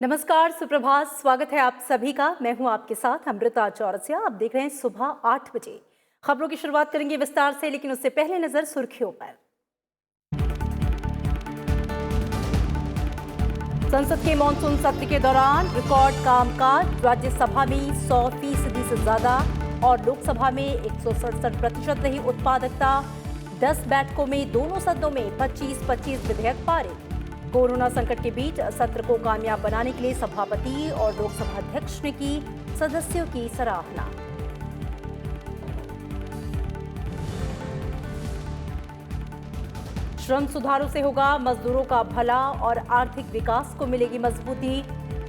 नमस्कार, सुप्रभात। स्वागत है आप सभी का। मैं हूं आपके साथ अमृता चौरसिया। आप देख रहे हैं सुबह 8 बजे। खबरों की शुरुआत करेंगे विस्तार से, लेकिन उससे पहले नजर सुर्खियों पर। संसद के मॉनसून सत्र के दौरान रिकॉर्ड कामकाज। राज्यसभा में 100% से ज्यादा और लोकसभा में 167% रही उत्पादकता। 10 बैठकों में दोनों सदनों में 25-25 विधेयक पारित। कोरोना संकट के बीच सत्र को कामयाब बनाने के लिए सभापति और लोकसभा अध्यक्ष ने की सदस्यों की सराहना। श्रम सुधारों से होगा मजदूरों का भला और आर्थिक विकास को मिलेगी मजबूती।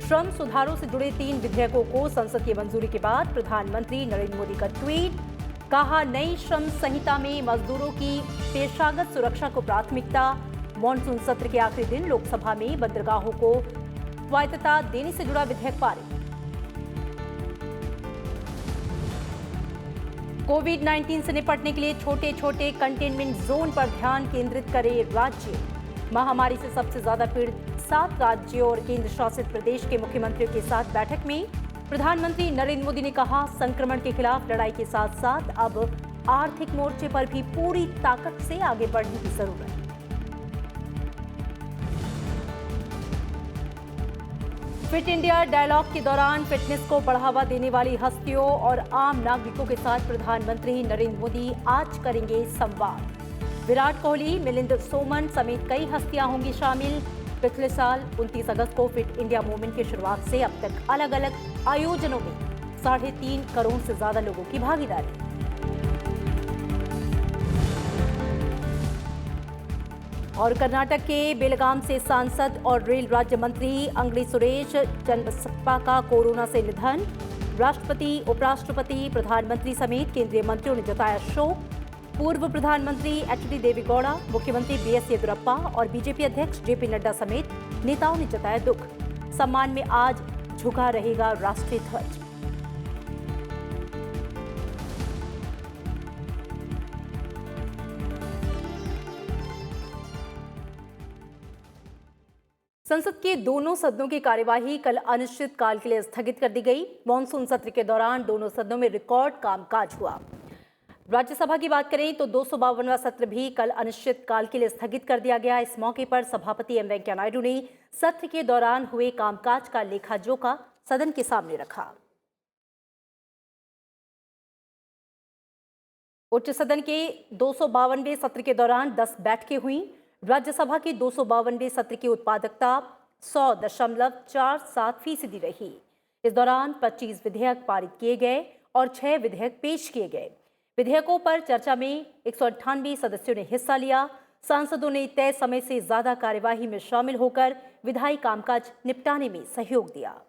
श्रम सुधारों से जुड़े 3 विधेयकों को संसद की मंजूरी के बाद प्रधानमंत्री नरेंद्र मोदी का ट्वीट। कहा, नई श्रम संहिता में मजदूरों की पेशागत सुरक्षा को प्राथमिकता। मॉनसून सत्र के आखिरी दिन लोकसभा में बंदरगाहों को स्वायत्तता देने से जुड़ा विधेयक पारित। कोविड-19 से निपटने के लिए छोटे छोटे कंटेनमेंट जोन पर ध्यान केंद्रित करे राज्य। महामारी से सबसे ज्यादा पीड़ित 7 राज्यों और केंद्र शासित प्रदेश के मुख्यमंत्रियों के साथ बैठक में प्रधानमंत्री नरेंद्र मोदी ने कहा, संक्रमण के खिलाफ लड़ाई के साथ साथ अब आर्थिक मोर्चे पर भी पूरी ताकत से आगे बढ़ने की जरूरत है। फिट इंडिया डायलॉग के दौरान फिटनेस को बढ़ावा देने वाली हस्तियों और आम नागरिकों के साथ प्रधानमंत्री नरेंद्र मोदी आज करेंगे संवाद। विराट कोहली, मिलिंद सोमन समेत कई हस्तियां होंगी शामिल। पिछले साल 29 अगस्त को फिट इंडिया मूवमेंट की शुरुआत से अब तक अलग अलग आयोजनों में 3.5 करोड़ से ज्यादा लोगों की भागीदारी। और कर्नाटक के बेलगाम से सांसद और रेल राज्य मंत्री अंगड़ी सुरेश चन्नबसप्पा का कोरोना से निधन। राष्ट्रपति, उपराष्ट्रपति, प्रधानमंत्री समेत केंद्रीय मंत्रियों ने जताया शोक। पूर्व प्रधानमंत्री एच.डी. देवेगौड़ा, मुख्यमंत्री बी.एस. येदियुरप्पा और बीजेपी अध्यक्ष जे.पी. नड्डा समेत नेताओं ने जताया दुख। सम्मान में आज झुका रहेगा राष्ट्रीय ध्वज। संसद के दोनों सदनों की कार्यवाही कल अनिश्चितकाल के लिए स्थगित कर दी गई। मॉनसून सत्र के दौरान दोनों सदनों में रिकॉर्ड कामकाज हुआ। राज्यसभा की बात करें तो 252वां सत्र भी कल अनिश्चितकाल के लिए स्थगित कर दिया गया। इस मौके पर सभापति एम वेंकैया नायडू ने सत्र के दौरान हुए कामकाज का लेखा जोखा सदन के सामने रखा। उच्च सदन के 252वें सत्र के दौरान 10 बैठकें हुई। राज्यसभा के 252वें सत्र की उत्पादकता 100.47% रही। इस दौरान 25 विधेयक पारित किए गए और 6 विधेयक पेश किए गए। विधेयकों पर चर्चा में 198 सदस्यों ने हिस्सा लिया। सांसदों ने तय समय से ज्यादा कार्यवाही में शामिल होकर विधायी कामकाज निपटाने में सहयोग दिया।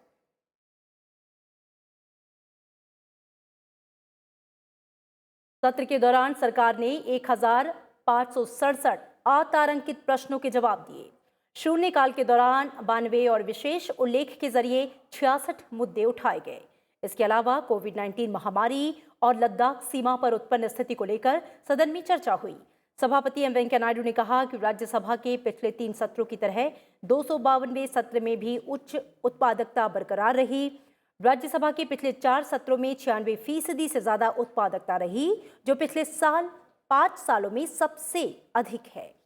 सत्र के दौरान सरकार ने 1567 अतारांकित प्रश्नों के जवाब दिए। शून्यकाल के दौरान 92 और विशेष उल्लेख के जरिए 66 मुद्दे उठाए गए। इसके अलावा कोविड-19 महामारी और लद्दाख सीमा पर उत्पन्न स्थिति को लेकर सदन में चर्चा हुई। सभापति एम वेंकैया नायडू ने कहा कि राज्यसभा के पिछले 3 सत्रों की तरह 252वें सत्र में भी उच्च उत्पादकता बरकरार रही। राज्यसभा के पिछले 4 सत्रों में 96% से ज्यादा उत्पादकता रही, जो पिछले 5 सालों में सबसे अधिक है।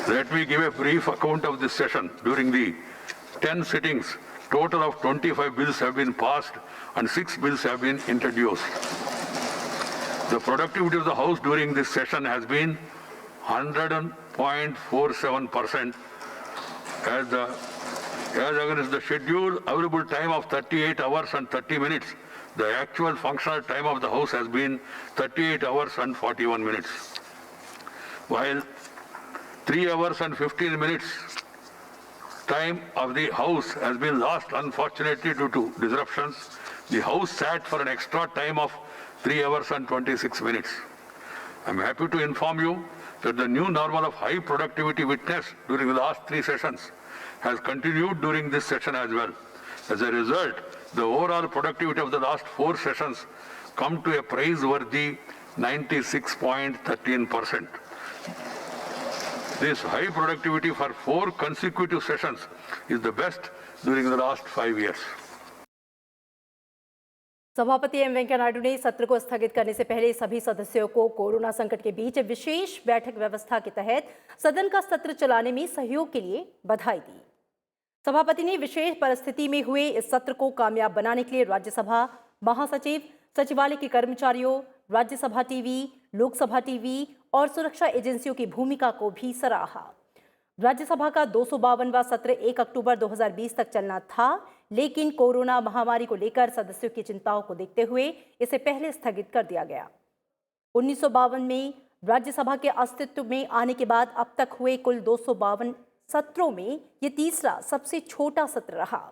Let me give a brief account of this session. During the 10 sittings, total of 25 bills have been passed and 6 bills have been introduced. The productivity of the House during this session has been 100.47% as against the scheduled available time of 38 hours and 30 minutes. The actual functional time of the House has been 38 hours and 41 minutes. While 3 hours and 15 minutes time of the House has been lost unfortunately due to disruptions, the House sat for an extra time of 3 hours and 26 minutes. I'm happy to inform you that the new normal of high productivity witnessed during the last 3 sessions has continued during this session as well. As a result, the overall productivity of the last 4 sessions come to a praiseworthy 96.13%. This high productivity for 4 consecutive sessions is the best during the last 5 years. सभापति M Venkaiah Naidu ने सत्र को स्थगित करने से पहले सभी सदस्यों को कोरोना संकट के बीच विशेष बैठक व्यवस्था के तहत सदन का सत्र चलाने में सहयोग के लिए बधाई दी। सभापति ने विशेष परिस्थिति में हुए इस सत्र को कामयाब बनाने के लिए राज्यसभा महासचिव, सचिवालय के कर्मचारियों, राज्यसभा टीवी, लोकसभा टीवी और सुरक्षा एजेंसियों की भूमिका को भी सराहा। राज्यसभा का 252वां सत्र 1 अक्टूबर 2020 तक चलना था, लेकिन कोरोना महामारी को लेकर सदस्यों की चिंताओं को देखते हुए इसे पहले स्थगित कर दिया गया। 1952 में राज्यसभा के अस्तित्व में आने के बाद अब तक हुए कुल 252 सत्रों में ये तीसरा सबसे छोटा सत्र रहा।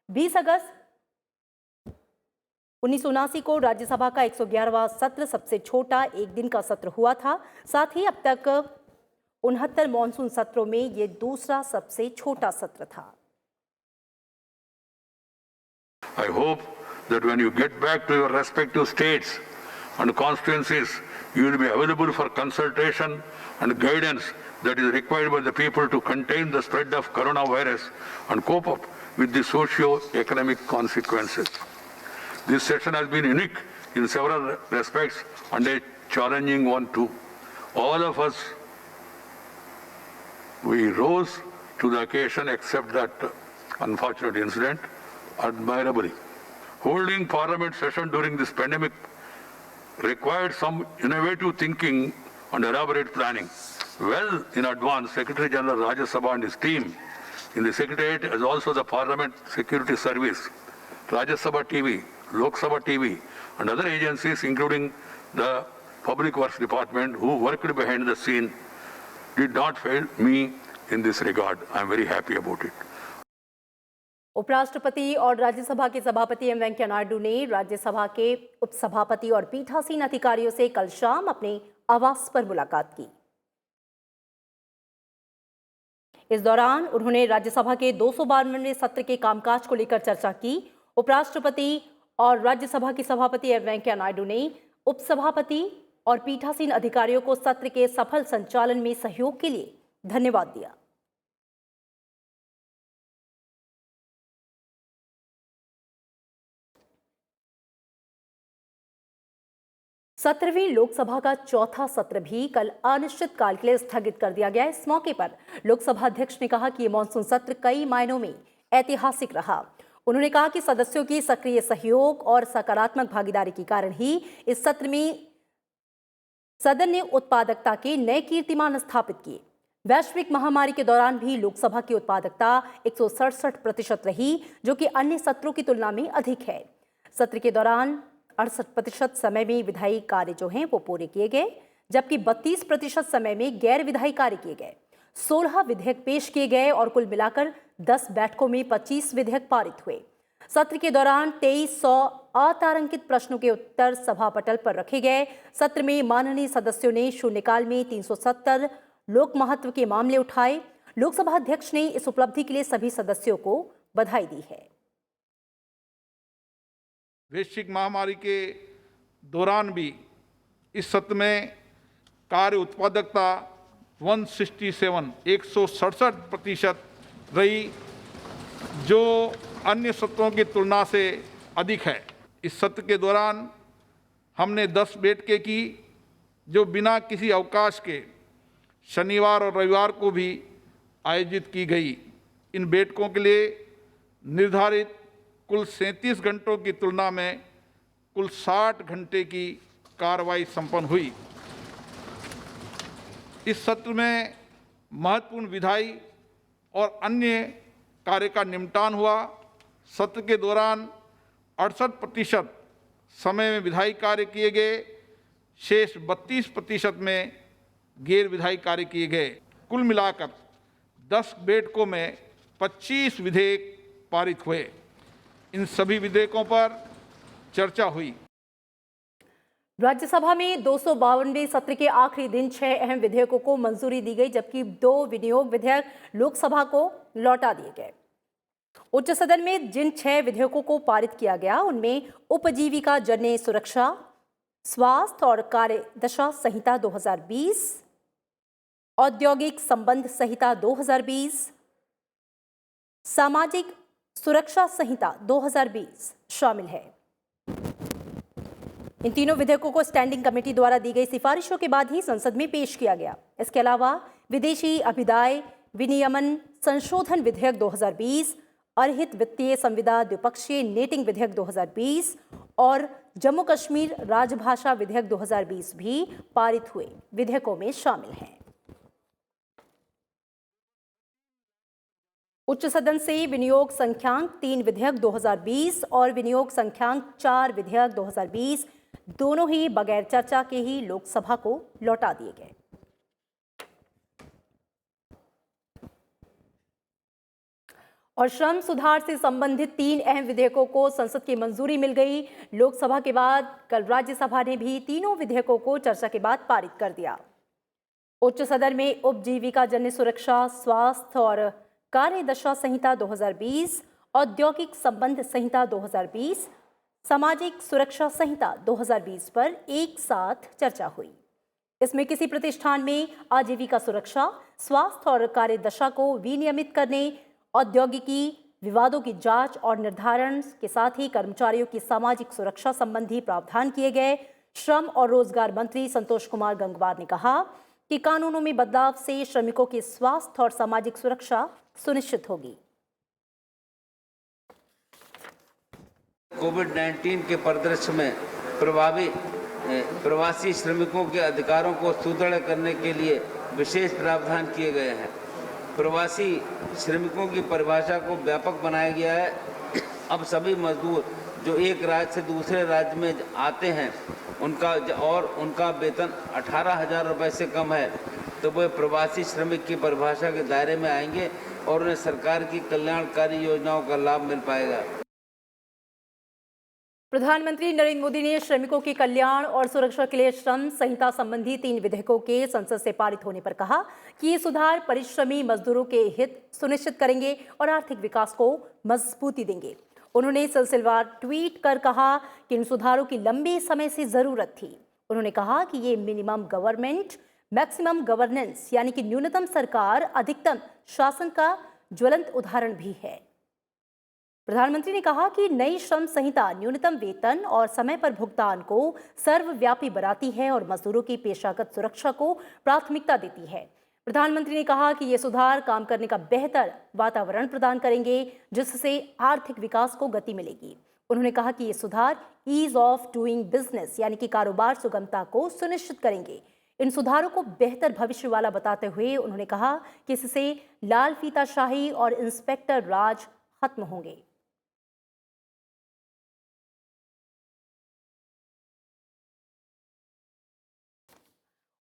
20 अगस्त 1979 को राज्यसभा का 111वां सत्र सबसे छोटा एक दिन का सत्र हुआ था। साथ ही अब तक 69 मॉनसून सत्रों में ये दूसरा सबसे छोटा सत्र था। I hope that when you get back to your respective states and constituencies, you will be available for consultation and guidance that is required by the people to contain the spread of coronavirus and cope up with the socio-economic consequences. This session has been unique in several respects and a challenging one too. All of us, we rose to the occasion except that unfortunate incident admirably. Holding Parliament session during this pandemic required some innovative thinking and elaborate planning. Well in advance, Secretary General Rajya Sabha and his team in the Secretariat, as also the Parliament Security Service, Rajya Sabha TV, Lok Sabha TV and other agencies including the Public Works Department who worked behind the scene did not fail me in this regard. I am very happy about it. उपराष्ट्रपति और राज्यसभा के सभापति M Venkaiah Naidu ने राज्यसभा के उपसभापति और पीठासीन अधिकारियों से कल शाम अपने आवास पर मुलाकात की। इस दौरान उन्होंने राज्यसभा के 252वें सत्र के कामकाज को लेकर चर्चा की। उपराष्ट्रपति और राज्यसभा के सभापति एम वेंकैया नायडू ने उपसभापति और पीठासीन अधिकारियों को सत्र के सफल संचालन में सहयोग के लिए धन्यवाद दिया। सत्रहवीं लोकसभा का चौथा सत्र भी कल अनिश्चित काल के लिए स्थगित कर दिया गया। इस मौके पर लोकसभा अध्यक्ष ने कहा कि ये मानसून सत्र कई मायनों में ऐतिहासिक रहा। उन्होंने कहा कि सदस्यों की सक्रिय सहयोग और सकारात्मक भागीदारी के कारण ही इस सत्र में सदन ने उत्पादकता के नए कीर्तिमान स्थापित किए। वैश्विक महामारी के दौरान भी लोकसभा की उत्पादकता 167% रही, जो कि अन्य सत्रों की तुलना में अधिक है। सत्र के दौरान 68% समय में विधायी कार्य जो हैं वो पूरे किए गए, जबकि 32% समय में गैर विधायी कार्य किए गए। 16 विधेयक पेश किए गए और कुल मिलाकर 10 बैठकों में 25 विधेयक पारित हुए। सत्र के दौरान 2300 अतारांकित प्रश्नों के उत्तर सभा पटल पर रखे गए। सत्र में माननीय सदस्यों ने शून्यकाल में 370 लोक महत्व के मामले उठाए। लोकसभा अध्यक्ष ने इस उपलब्धि के लिए सभी सदस्यों को बधाई दी है। वैश्विक महामारी के दौरान भी इस सत्र में कार्य उत्पादकता 167% रही, जो अन्य सत्रों की तुलना से अधिक है। इस सत्र के दौरान हमने 10 बैठकें की, जो बिना किसी अवकाश के शनिवार और रविवार को भी आयोजित की गई। इन बैठकों के लिए निर्धारित कुल 37 घंटों की तुलना में कुल 60 घंटे की कार्रवाई संपन्न हुई। इस सत्र में महत्वपूर्ण विधायी और अन्य कार्य का निपटान हुआ। सत्र के दौरान 68% समय में विधायी कार्य किए गए, शेष 32% में गैर विधायी कार्य किए गए। कुल मिलाकर 10 बैठकों में 25 विधेयक पारित हुए। इन सभी विधेयकों पर चर्चा हुई। राज्यसभा में 252वें सत्र के आखिरी दिन 6 अहम विधेयकों को मंजूरी दी गई, जबकि 2 विनियोग विधेयक लोकसभा को लौटा दिए गए। उच्च सदन में जिन 6 विधेयकों को पारित किया गया, उनमें उपजीविका जन्य सुरक्षा, स्वास्थ्य और कार्यदशा संहिता 2020, औद्योगिक संबंध संहिता 2020, सामाजिक सुरक्षा संहिता 2020 शामिल है। इन तीनों विधेयकों को स्टैंडिंग कमेटी द्वारा दी गई सिफारिशों के बाद ही संसद में पेश किया गया। इसके अलावा विदेशी अभिदाय विनियमन संशोधन विधेयक 2020, अर्हित वित्तीय संविदा द्विपक्षीय नेटिंग विधेयक 2020 और जम्मू कश्मीर राजभाषा विधेयक 2020 भी पारित हुए विधेयकों में शामिल हैं। उच्च सदन से विनियोग संख्यांक 3 विधेयक 2020 और विनियोग संख्यांक 4 विधेयक 2020 दोनों ही बगैर चर्चा के ही लोकसभा को लौटा दिए गए। और श्रम सुधार से संबंधित 3 अहम विधेयकों को संसद की मंजूरी मिल गई। लोकसभा के बाद कल राज्यसभा ने भी तीनों विधेयकों को चर्चा के बाद पारित कर दिया। उच्च सदन में उपजीविका जन्य सुरक्षा, स्वास्थ्य और कार्यदशा संहिता 2020, औद्योगिक संबंध संहिता 2020, सामाजिक सुरक्षा संहिता 2020 पर एक साथ चर्चा हुई। इसमें किसी प्रतिष्ठान में आजीविका सुरक्षा, स्वास्थ्य और कार्यदशा को विनियमित करने, औद्योगिकी विवादों की जांच और निर्धारण के साथ ही कर्मचारियों की सामाजिक सुरक्षा संबंधी प्रावधान किए गए। श्रम और रोजगार मंत्री संतोष कुमार गंगवार ने कहा कि कानूनों में बदलाव से श्रमिकों के स्वास्थ्य और सामाजिक सुरक्षा सुनिश्चित होगी। कोविड-19 के परिदृश्य में प्रवासी श्रमिकों के अधिकारों को सुदृढ़ करने के लिए विशेष प्रावधान किए गए हैं। प्रवासी श्रमिकों की परिभाषा को व्यापक बनाया गया है। अब सभी मजदूर जो एक राज्य से दूसरे राज्य में आते हैं उनका वेतन 18,000 रुपये से कम है तो वे प्रवासी श्रमिक की परिभाषा के दायरे में आएंगे और उन्हें सरकार की कल्याणकारी योजनाओं का लाभ मिल पाएगा। प्रधानमंत्री नरेंद्र मोदी ने श्रमिकों के कल्याण और सुरक्षा के लिए श्रम संहिता संबंधी 3 विधेयकों के संसद से पारित होने पर कहा कि ये सुधार परिश्रमी मजदूरों के हित सुनिश्चित करेंगे और आर्थिक विकास को मजबूती देंगे। उन्होंने सिलसिलेवार ट्वीट कर कहा कि इन सुधारों की लंबे समय से जरूरत थी। उन्होंने कहा कि ये मिनिमम गवर्नमेंट मैक्सिमम गवर्नेंस यानी कि न्यूनतम सरकार अधिकतम शासन का ज्वलंत उदाहरण भी है। प्रधानमंत्री ने कहा कि नई श्रम संहिता न्यूनतम वेतन और समय पर भुगतान को सर्वव्यापी बनाती है और मजदूरों की पेशागत सुरक्षा को प्राथमिकता देती है। प्रधानमंत्री ने कहा कि ये सुधार काम करने का बेहतर वातावरण प्रदान करेंगे जिससे आर्थिक विकास को गति मिलेगी। उन्होंने कहा कि ये सुधार ईज ऑफ डूइंग बिजनेस यानी कि कारोबार सुगमता को सुनिश्चित करेंगे। इन सुधारों को बेहतर भविष्य वाला बताते हुए उन्होंने कहा कि इससे लाल फीताशाही और इंस्पेक्टर राज खत्म होंगे।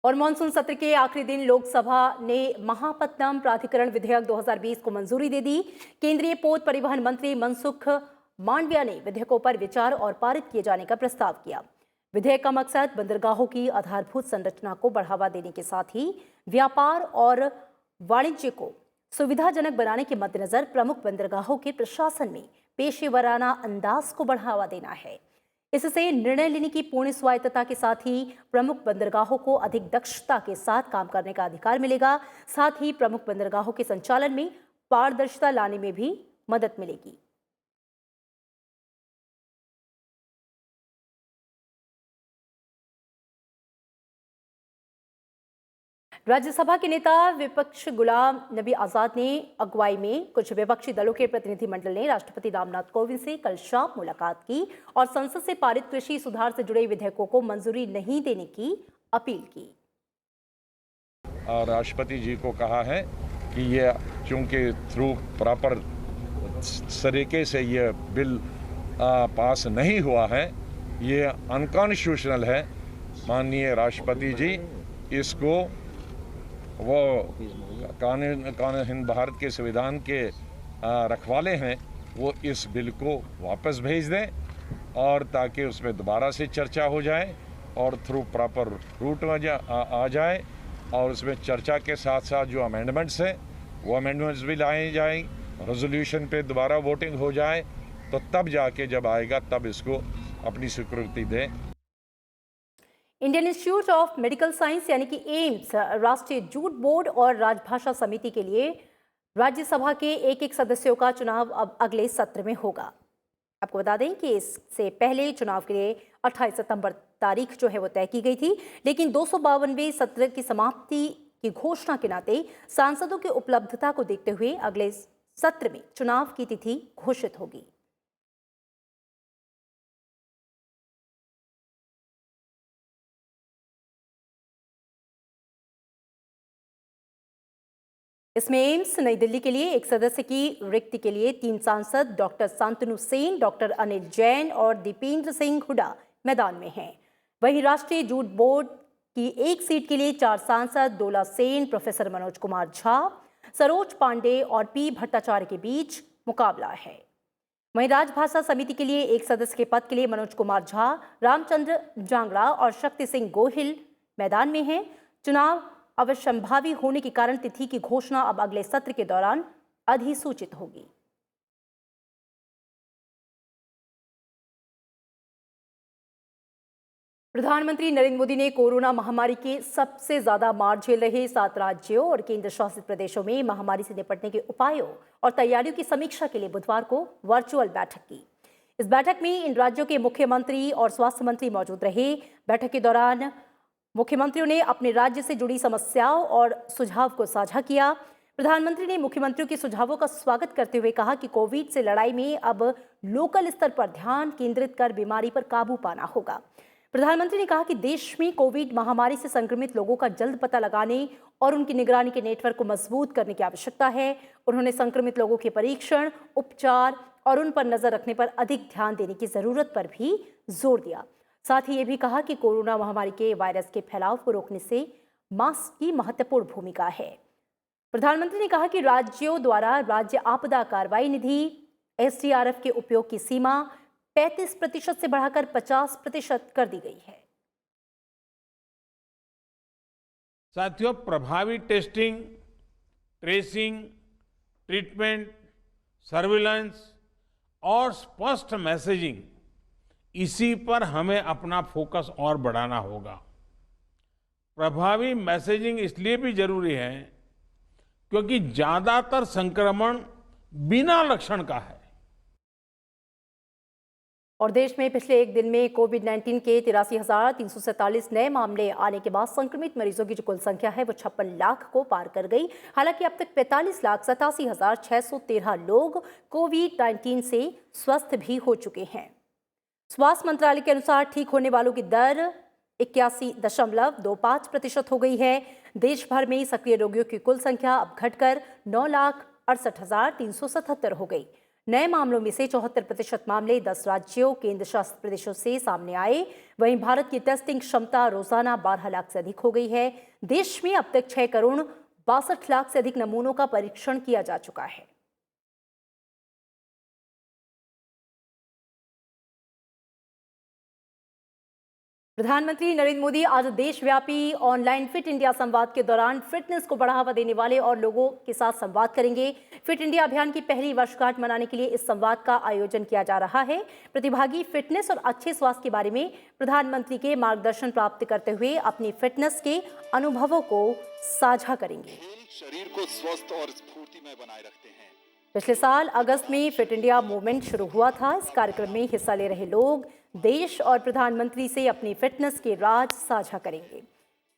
और मानसून सत्र के आखिरी दिन लोकसभा ने महापत्तनम प्राधिकरण विधेयक 2020 को मंजूरी दे दी। केंद्रीय पोत परिवहन मंत्री मनसुख मांडविया ने विधेयकों पर विचार और पारित किए जाने का प्रस्ताव किया। विधेयक का मकसद बंदरगाहों की आधारभूत संरचना को बढ़ावा देने के साथ ही व्यापार और वाणिज्य को सुविधाजनक बनाने के मद्देनजर प्रमुख बंदरगाहों के प्रशासन में पेशेवराना अंदाज को बढ़ावा देना है। इससे निर्णय लेने की पूर्ण स्वायत्तता के साथ ही प्रमुख बंदरगाहों को अधिक दक्षता के साथ काम करने का अधिकार मिलेगा। साथ ही प्रमुख बंदरगाहों के संचालन में पारदर्शिता लाने में भी मदद मिलेगी। राज्यसभा के नेता विपक्ष गुलाम नबी आजाद ने अगुवाई में कुछ विपक्षी दलों के प्रतिनिधिमंडल ने राष्ट्रपति रामनाथ कोविंद से कल शाम मुलाकात की और संसद से पारित कृषि सुधार से जुड़े विधेयकों को मंजूरी नहीं देने की अपील की। राष्ट्रपति जी को कहा है कि ये चूंकि थ्रू प्रॉपर तरीके से ये बिल पास नहीं हुआ है, ये अनकॉन्स्टिट्यूशनल है। माननीय राष्ट्रपति जी इसको वो कानून हिंद भारत के संविधान के रखवाले हैं, वो इस बिल को वापस भेज दें और ताकि उसमें दोबारा से चर्चा हो जाए और थ्रू प्रॉपर रूट में आ जाए और उसमें चर्चा के साथ साथ जो अमेंडमेंट्स हैं वो अमेंडमेंट्स भी लाए जाएं, रेजोल्यूशन पे दोबारा वोटिंग हो जाए तो तब जाके जब आएगा तब इसको अपनी स्वीकृति दें। Indian institute of medical science यानी कि एम्स राष्ट्रीय जूट बोर्ड और राजभाषा समिति के लिए राज्यसभा के एक सदस्यों का चुनाव अब अगले सत्र में होगा। आपको बता दें कि इससे पहले चुनाव के लिए 28 सितंबर तारीख जो है वो तय की गई थी, लेकिन 252वें सत्र की समाप्ति की घोषणा के नाते सांसदों की उपलब्धता को देखते हुए अगले सत्र में चुनाव की तिथि घोषित होगी। इसमें एम्स नई दिल्ली के लिए एक सदस्य की रिक्ति के लिए 3 सांसद डॉक्टर शांतनु सेन, डॉक्टर अनिल जैन और दीपेंद्र सिंह हुड्डा मैदान में हैं। वहीं राष्ट्रीय जूट बोर्ड की एक सीट के लिए 4 सांसद डोला सेन, प्रोफेसर मनोज कुमार झा, सरोज पांडे और पी भट्टाचार्य के बीच मुकाबला है। वहीं राजभाषा समिति के लिए एक सदस्य के पद के लिए मनोज कुमार झा, रामचंद्र जांगड़ा और शक्ति सिंह गोहिल मैदान में हैं। चुनाव अवश्यंभावी होने के कारण तिथि की घोषणा अब अगले सत्र के दौरान अधिसूचित होगी। प्रधानमंत्री नरेंद्र मोदी ने कोरोना महामारी के सबसे ज्यादा मार झेल रहे 7 राज्यों और केंद्र शासित प्रदेशों में महामारी से निपटने के उपायों और तैयारियों की समीक्षा के लिए बुधवार को वर्चुअल बैठक की। इस बैठक में इन राज्यों के मुख्यमंत्री और स्वास्थ्य मंत्री मौजूद रहे। बैठक के दौरान मुख्यमंत्रियों ने अपने राज्य से जुड़ी समस्याओं और सुझाव को साझा किया। प्रधानमंत्री ने मुख्यमंत्रियों के सुझावों का स्वागत करते हुए कहा कि कोविड से लड़ाई में अब लोकल स्तर पर ध्यान केंद्रित कर बीमारी पर काबू पाना होगा। प्रधानमंत्री ने कहा कि देश में कोविड महामारी से संक्रमित लोगों का जल्द पता लगाने और उनकी निगरानी के नेटवर्क को मजबूत करने की आवश्यकता है। उन्होंने संक्रमित लोगों के परीक्षण, उपचार और उन पर नजर रखने पर अधिक ध्यान देने की जरूरत पर भी जोर दिया। साथ ही ये भी कहा कि कोरोना महामारी के वायरस के फैलाव को रोकने से मास्क की महत्वपूर्ण भूमिका है। प्रधानमंत्री ने कहा कि राज्यों द्वारा राज्य आपदा कार्रवाई निधि SDRF के उपयोग की सीमा 35% से बढ़ाकर 50% कर दी गई है। साथियों, प्रभावी टेस्टिंग, ट्रेसिंग, ट्रीटमेंट, सर्विलांस और स्पष्ट मैसेजिंग, इसी पर हमें अपना फोकस और बढ़ाना होगा। प्रभावी मैसेजिंग इसलिए भी जरूरी है क्योंकि ज्यादातर संक्रमण बिना लक्षण का है। और देश में पिछले एक दिन में कोविड-19 के 83,347 नए मामले आने के बाद संक्रमित मरीजों की जो कुल संख्या है वो 56 लाख को पार कर गई। हालांकि अब तक 45,87,613 लोग कोविड-19 से स्वस्थ भी हो चुके हैं। स्वास्थ्य मंत्रालय के अनुसार ठीक होने वालों की दर 81.25% हो गई है। देश भर में सक्रिय रोगियों की कुल संख्या अब घटकर 9,68,377 हो गई। नए मामलों में से 74% मामले 10 राज्यों केंद्र शासित प्रदेशों से सामने आए। वहीं भारत की टेस्टिंग क्षमता रोजाना 12 लाख से अधिक हो गई है। देश में अब तक 6 करोड़ 62 लाख से अधिक नमूनों का परीक्षण किया जा चुका है। प्रधानमंत्री नरेंद्र मोदी आज देशव्यापी ऑनलाइन फिट इंडिया संवाद के दौरान फिटनेस को बढ़ावा देने वाले और लोगों के साथ संवाद करेंगे। फिट इंडिया अभियान की पहली वर्षगांठ मनाने के लिए इस संवाद का आयोजन किया जा रहा है। प्रतिभागी फिटनेस और अच्छे स्वास्थ्य के बारे में प्रधानमंत्री के मार्गदर्शन प्राप्त करते हुए अपनी फिटनेस के अनुभवों को साझा करेंगे। शरीर को स्वस्थ और स्फूर्तिमय बनाए रखते हैं। पिछले साल अगस्त में फिट इंडिया मूवमेंट शुरू हुआ था। इस कार्यक्रम में हिस्सा ले रहे लोग देश और प्रधानमंत्री से अपनी फिटनेस के राज साझा करेंगे।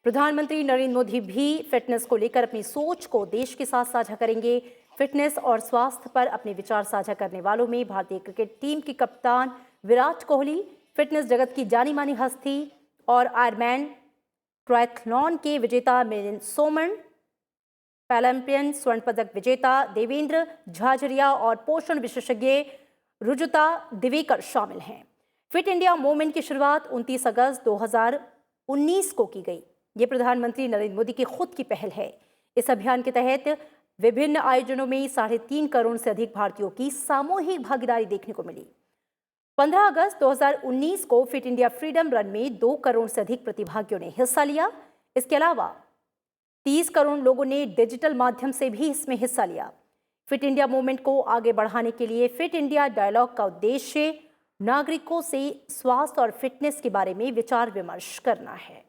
प्रधानमंत्री नरेंद्र मोदी भी फिटनेस को लेकर अपनी सोच को देश के साथ साझा करेंगे। फिटनेस और स्वास्थ्य पर अपने विचार साझा करने वालों में भारतीय क्रिकेट टीम के कप्तान विराट कोहली, फिटनेस जगत की जानी मानी हस्ती और आयरमैन ट्रायथलॉन के विजेता मिलिंद सोमन, पैरालंपियन स्वर्ण पदक विजेता देवेंद्र झाझरिया और पोषण विशेषज्ञ रुजुता दिवेकर शामिल हैं। फिट इंडिया मूवमेंट की शुरुआत 29 अगस्त 2019 को की गई। ये प्रधानमंत्री नरेंद्र मोदी की खुद की पहल है। इस अभियान के तहत विभिन्न आयोजनों में 3.5 करोड़ से अधिक भारतीयों की सामूहिक भागीदारी देखने को मिली। 15 अगस्त 2019 को फिट इंडिया फ्रीडम रन में 2 करोड़ से अधिक प्रतिभागियों ने हिस्सा लिया। इसके अलावा 30 करोड़ लोगों ने डिजिटल माध्यम से भी इसमें हिस्सा लिया। फिट इंडिया मूवमेंट को आगे बढ़ाने के लिए फिट इंडिया डायलॉग का उद्देश्य नागरिकों से स्वास्थ्य और फिटनेस के बारे में विचार विमर्श करना है।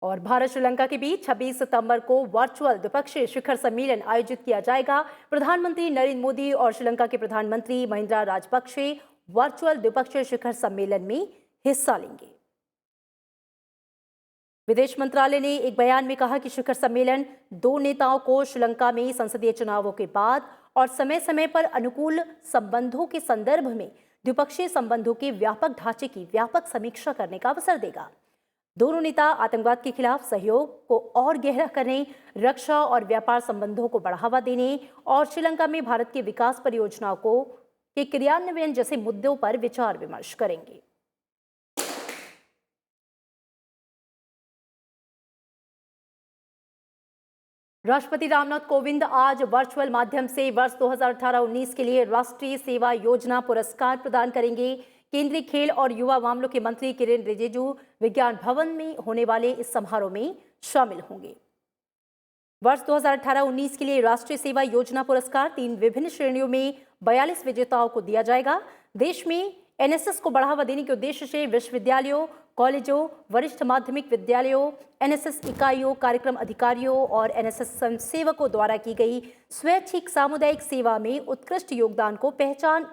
और भारत श्रीलंका के बीच 26 सितंबर को वर्चुअल द्विपक्षीय शिखर सम्मेलन आयोजित किया जाएगा। प्रधानमंत्री नरेंद्र मोदी और श्रीलंका के प्रधानमंत्री महिंद्रा राजपक्षे वर्चुअल द्विपक्षीय शिखर सम्मेलन में हिस्सा लेंगे। विदेश मंत्रालय ने एक बयान में कहा कि शिखर सम्मेलन दो नेताओं को श्रीलंका में संसदीय चुनावों के बाद और समय समय पर अनुकूल संबंधों के संदर्भ में द्विपक्षीय संबंधों के व्यापक ढांचे की व्यापक समीक्षा करने का अवसर देगा। दोनों नेता आतंकवाद के खिलाफ सहयोग को और गहरा करने, रक्षा और व्यापार संबंधों को बढ़ावा देने और श्रीलंका में भारत की विकास परियोजनाओं के क्रियान्वयन जैसे मुद्दों पर विचार विमर्श करेंगे। राष्ट्रपति रामनाथ कोविंद आज वर्चुअल माध्यम से वर्ष 2018-19 के लिए राष्ट्रीय सेवा योजना पुरस्कार प्रदान करेंगे। केंद्रीय खेल और युवा मामलों के मंत्री किरेन रिजिजू विज्ञान भवन में होने वाले इस समारोह में शामिल होंगे। वर्ष 2018-19 के लिए राष्ट्रीय सेवा योजना पुरस्कार 3 विभिन्न श्रेणियों में 42 विजेताओं को दिया जाएगा। देश में एनएसएस को बढ़ावा देने के उद्देश्य से विश्वविद्यालयों, कॉलेजों, वरिष्ठ माध्यमिक विद्यालयों, एनएसएस इकाइयों, कार्यक्रम अधिकारियों और एनएसएस स्वयंसेवकों द्वारा की गई स्वैच्छिक सामुदायिक सेवा में उत्कृष्ट योगदान को पहचान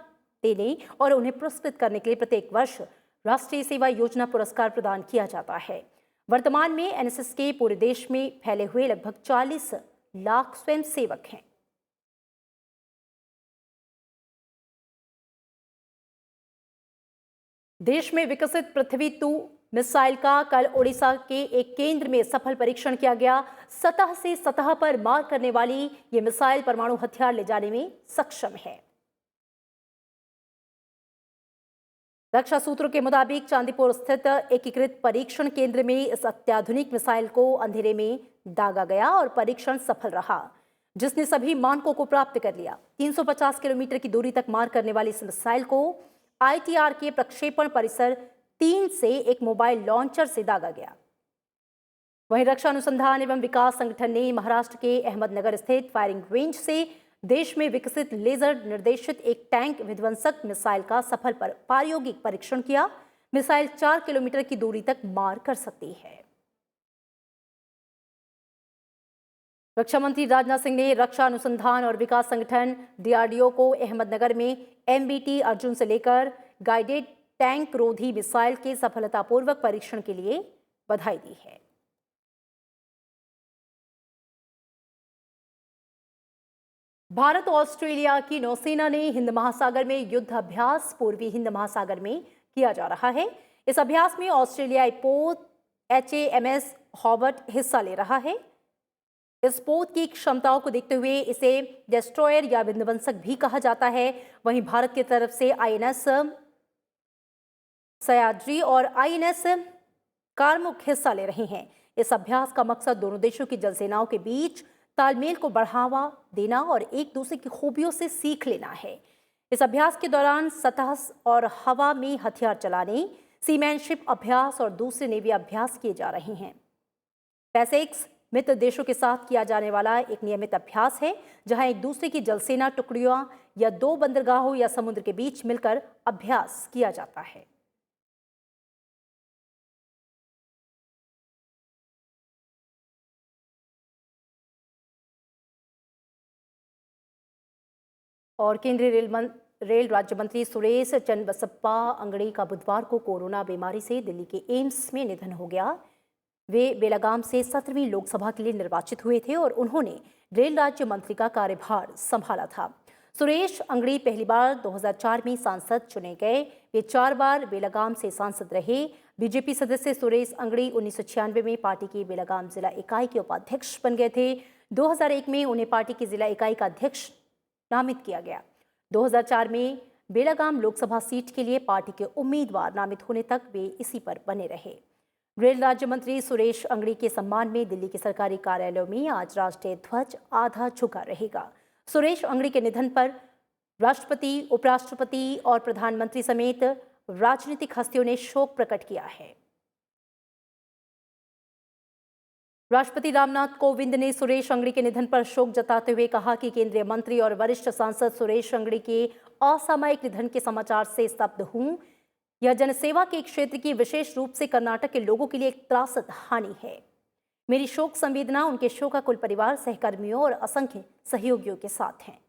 देने और उन्हें पुरस्कृत करने के लिए प्रत्येक वर्ष राष्ट्रीय सेवा योजना पुरस्कार प्रदान किया जाता है। वर्तमान में एनएसएस के पूरे देश में फैले हुए लगभग 40 लाख स्वयंसेवक हैं। देश में विकसित पृथ्वी 2 मिसाइल का कल ओडिशा के एक केंद्र में सफल परीक्षण किया गया। सतह से सतह पर मार करने वाली ये मिसाइल परमाणु हथियार ले जाने में सक्षम है। रक्षा सूत्रों के मुताबिक चांदीपुर स्थित एकीकृत परीक्षण केंद्र में इस अत्याधुनिक मिसाइल को अंधेरे में दागा गया और परीक्षण सफल रहा, जिसने सभी मानकों को प्राप्त कर लिया। 350 किलोमीटर की दूरी तक मार करने वाली इस मिसाइल को आईटीआर के प्रक्षेपण परिसर 3 से एक मोबाइल लॉन्चर से दागा गया। वहीं रक्षा अनुसंधान एवं विकास संगठन ने महाराष्ट्र के अहमदनगर स्थित फायरिंग रेंज से देश में विकसित लेजर निर्देशित एक टैंक विध्वंसक मिसाइल का सफल प्रायोगिक परीक्षण किया। मिसाइल 4 किलोमीटर की दूरी तक मार कर सकती है। रक्षा मंत्री राजनाथ सिंह ने रक्षा अनुसंधान और विकास संगठन डीआरडीओ को अहमदनगर में एमबीटी अर्जुन से लेकर गाइडेड टैंक रोधी मिसाइल के सफलतापूर्वक परीक्षण के लिए बधाई दी है। भारत और ऑस्ट्रेलिया की नौसेना ने हिंद महासागर में युद्ध अभ्यास पूर्वी हिंद महासागर में किया जा रहा है। इस अभ्यास में ऑस्ट्रेलियाई पोत HAMS हॉबर्ट हिस्सा ले रहा है। इस पोत की क्षमताओं को देखते हुए इसे डेस्ट्रॉयर या विध्वंसक भी कहा जाता है। वहीं भारत की तरफ से INS सयाद्री और INS कारमुक हिस्सा ले रहे हैं। इस अभ्यास का मकसद दोनों देशों की जल सेनाओं के बीच तालमेल को बढ़ावा देना और एक दूसरे की खूबियों से सीख लेना है। इस अभ्यास के दौरान सतह और हवा में हथियार चलाने, सीमैनशिप अभ्यास और दूसरे नेवी अभ्यास किए जा रहे हैं। पैसेक्स मित्र देशों के साथ किया जाने वाला एक नियमित अभ्यास है, जहां एक दूसरे की जलसेना टुकड़ियों या 2 बंदरगाहों या समुद्र के बीच मिलकर अभ्यास किया जाता है। और केंद्रीय रेल राज्य मंत्री सुरेश चन्नबसप्पा अंगड़ी का बुधवार को कोरोना बीमारी से दिल्ली के एम्स में निधन हो गया। वे बेलगाम से 17वीं लोकसभा के लिए निर्वाचित हुए थे और उन्होंने रेल राज्य मंत्री का कार्यभार संभाला था। सुरेश अंगड़ी पहली बार 2004 में सांसद चुने गए। वे 4 बार बेलगाम से सांसद रहे। बीजेपी सदस्य सुरेश अंगड़ी 1996 में पार्टी की बेलगाम जिला इकाई के उपाध्यक्ष बन गए थे। 2001 में उन्हें पार्टी की जिला इकाई का अध्यक्ष नामित किया गया। 2004 में बेलगाम लोकसभा सीट के लिए पार्टी के उम्मीदवार नामित होने तक वे इसी पर बने रहे। रेल राज्य मंत्री सुरेश अंगड़ी के सम्मान में दिल्ली के सरकारी कार्यालयों में आज राष्ट्रीय ध्वज आधा झुका रहेगा। सुरेश अंगड़ी के निधन पर राष्ट्रपति, उपराष्ट्रपति और प्रधानमंत्री समेत राजनीतिक हस्तियों ने शोक प्रकट किया है। राष्ट्रपति रामनाथ कोविंद ने सुरेश अंगड़ी के निधन पर शोक जताते हुए कहा कि केंद्रीय मंत्री और वरिष्ठ सांसद सुरेश अंगड़ी के असामयिक निधन के समाचार से स्तब्ध हूं। यह जनसेवा के क्षेत्र की विशेष रूप से कर्नाटक के लोगों के लिए एक त्रासद हानि है। मेरी शोक संवेदना उनके शोकाकुल परिवार, सहकर्मियों और असंख्य सहयोगियों के साथ है।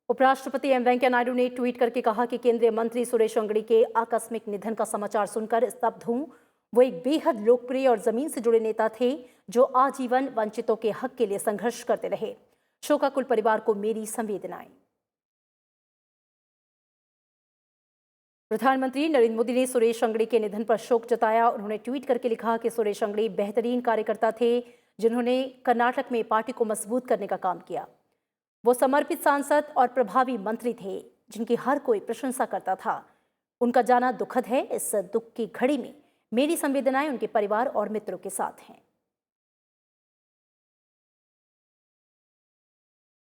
उपराष्ट्रपति एम वेंकैया नायडू ने ट्वीट करके कहा कि केंद्रीय मंत्री सुरेश अंगड़ी के आकस्मिक निधन का समाचार सुनकर स्तब्ध हूं। वो एक बेहद लोकप्रिय और जमीन से जुड़े नेता थे जो आजीवन वंचितों के हक के लिए संघर्ष करते रहे। शोकाकुल परिवार को मेरी संवेदनाएं। प्रधानमंत्री नरेंद्र मोदी ने सुरेश अंगड़ी के निधन पर शोक जताया। उन्होंने ट्वीट करके लिखा कि सुरेश अंगड़ी बेहतरीन कार्यकर्ता थे जिन्होंने कर्नाटक में पार्टी को मजबूत करने का काम किया। वो समर्पित सांसद और प्रभावी मंत्री थे जिनकी हर कोई प्रशंसा करता था। उनका जाना दुखद है। इस दुख की घड़ी में मेरी संवेदनाएं उनके परिवार और मित्रों के साथ हैं।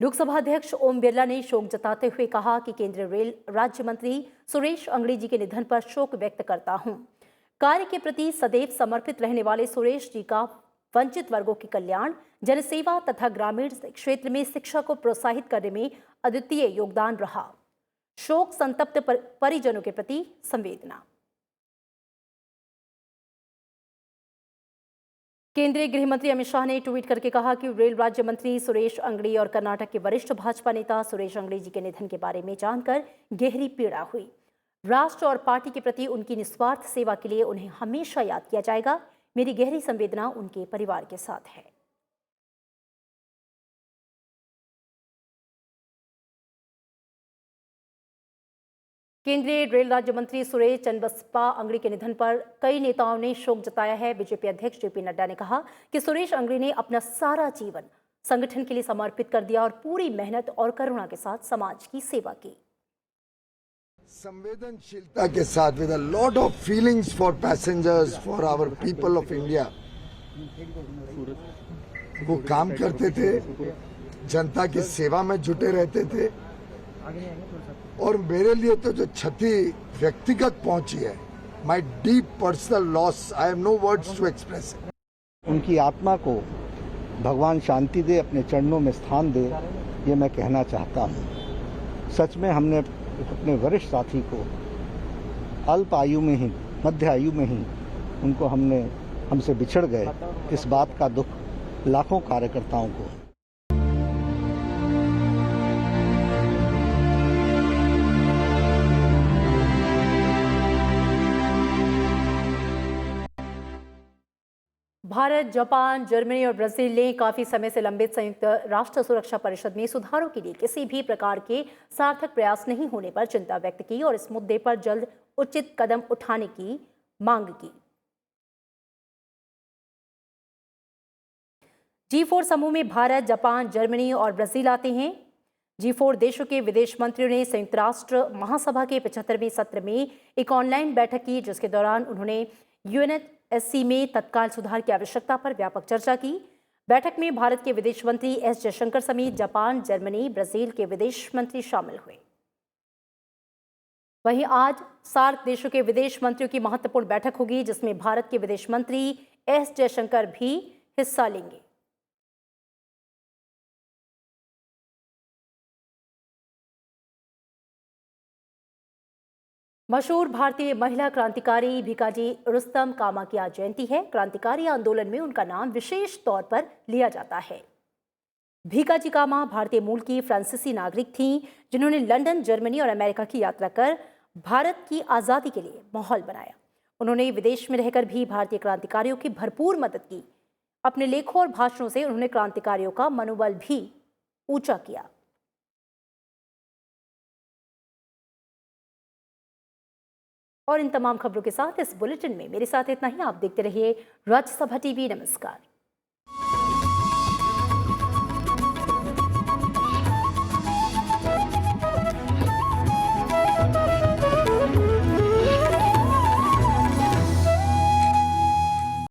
लोकसभा अध्यक्ष ओम बिरला ने शोक जताते हुए कहा कि केंद्रीय रेल राज्य मंत्री सुरेश अंगड़ी जी के निधन पर शोक व्यक्त करता हूं। कार्य के प्रति सदैव समर्पित रहने वाले सुरेश जी का वंचित वर्गों के कल्याण, जनसेवा तथा ग्रामीण क्षेत्र में शिक्षा को प्रोत्साहित करने में अद्वितीय योगदान रहा। शोक संतप्त परिजनों के प्रति संवेदना। केंद्रीय गृह मंत्री अमित शाह ने ट्वीट करके कहा कि रेल राज्य मंत्री सुरेश अंगड़ी और कर्नाटक के वरिष्ठ भाजपा नेता सुरेश अंगड़ी जी के निधन के बारे में जानकर गहरी पीड़ा हुई। राष्ट्र और पार्टी के प्रति उनकी निस्वार्थ सेवा के लिए उन्हें हमेशा याद किया जाएगा। मेरी गहरी संवेदना उनके परिवार के साथ है। केंद्रीय रेल राज्य मंत्री सुरेश चन्नबसप्पा अंगड़ी के निधन पर कई नेताओं ने शोक जताया है। बीजेपी अध्यक्ष जेपी नड्डा ने कहा कि सुरेश अंगड़ी ने अपना सारा जीवन संगठन के लिए समर्पित कर दिया और पूरी मेहनत और करुणा के साथ समाज की सेवा की। संवेदनशीलता के साथ with a lot of feelings for passengers, for our people of India, वो काम करते थे, जनता की सेवा में जुटे रहते थे। और मेरे लिए तो जो क्षति व्यक्तिगत पहुंची है, my deep personal loss, I have no words to express. उनकी आत्मा को भगवान शांति दे, अपने चरणों में स्थान दे, ये मैं कहना चाहता हूँ। सच में हमने अपने वरिष्ठ साथी को अल्प आयु में ही, मध्य आयु में ही उनको हमसे बिछड़ गए, इस बात का दुख लाखों कार्यकर्ताओं को। भारत, जापान, जर्मनी और ब्राजील ने काफी समय से लंबित संयुक्त राष्ट्र सुरक्षा परिषद में सुधारों के लिए किसी भी प्रकार के सार्थक प्रयास नहीं होने पर चिंता व्यक्त की और इस मुद्दे पर जल्द उचित कदम उठाने की मांग की। G4 समूह में भारत, जापान, जर्मनी और ब्राजील आते हैं। G4 देशों के विदेश मंत्रियों ने संयुक्त राष्ट्र महासभा के 75वें सत्र में एक ऑनलाइन बैठक की, जिसके दौरान उन्होंने UNSC में तत्काल सुधार की आवश्यकता पर व्यापक चर्चा की। बैठक में भारत के विदेश मंत्री एस जयशंकर समेत जापान, जर्मनी, ब्राजील के विदेश मंत्री शामिल हुए। वहीं आज सार्क देशों के विदेश मंत्रियों की महत्वपूर्ण बैठक होगी, जिसमें भारत के विदेश मंत्री एस जयशंकर भी हिस्सा लेंगे। मशहूर भारतीय महिला क्रांतिकारी भीकाजी रुस्तम कामा की आज जयंती है। क्रांतिकारी आंदोलन में उनका नाम विशेष तौर पर लिया जाता है। भीकाजी कामा भारतीय मूल की फ्रांसीसी नागरिक थीं, जिन्होंने लंदन, जर्मनी और अमेरिका की यात्रा कर भारत की आज़ादी के लिए माहौल बनाया। उन्होंने विदेश में रहकर भी भारतीय क्रांतिकारियों की भरपूर मदद की। अपने लेखों और भाषणों से उन्होंने क्रांतिकारियों का मनोबल भी ऊंचा किया। और इन तमाम खबरों के साथ इस बुलेटिन में मेरे साथ इतना ही। आप देखते रहिए राज्यसभा टीवी। नमस्कार।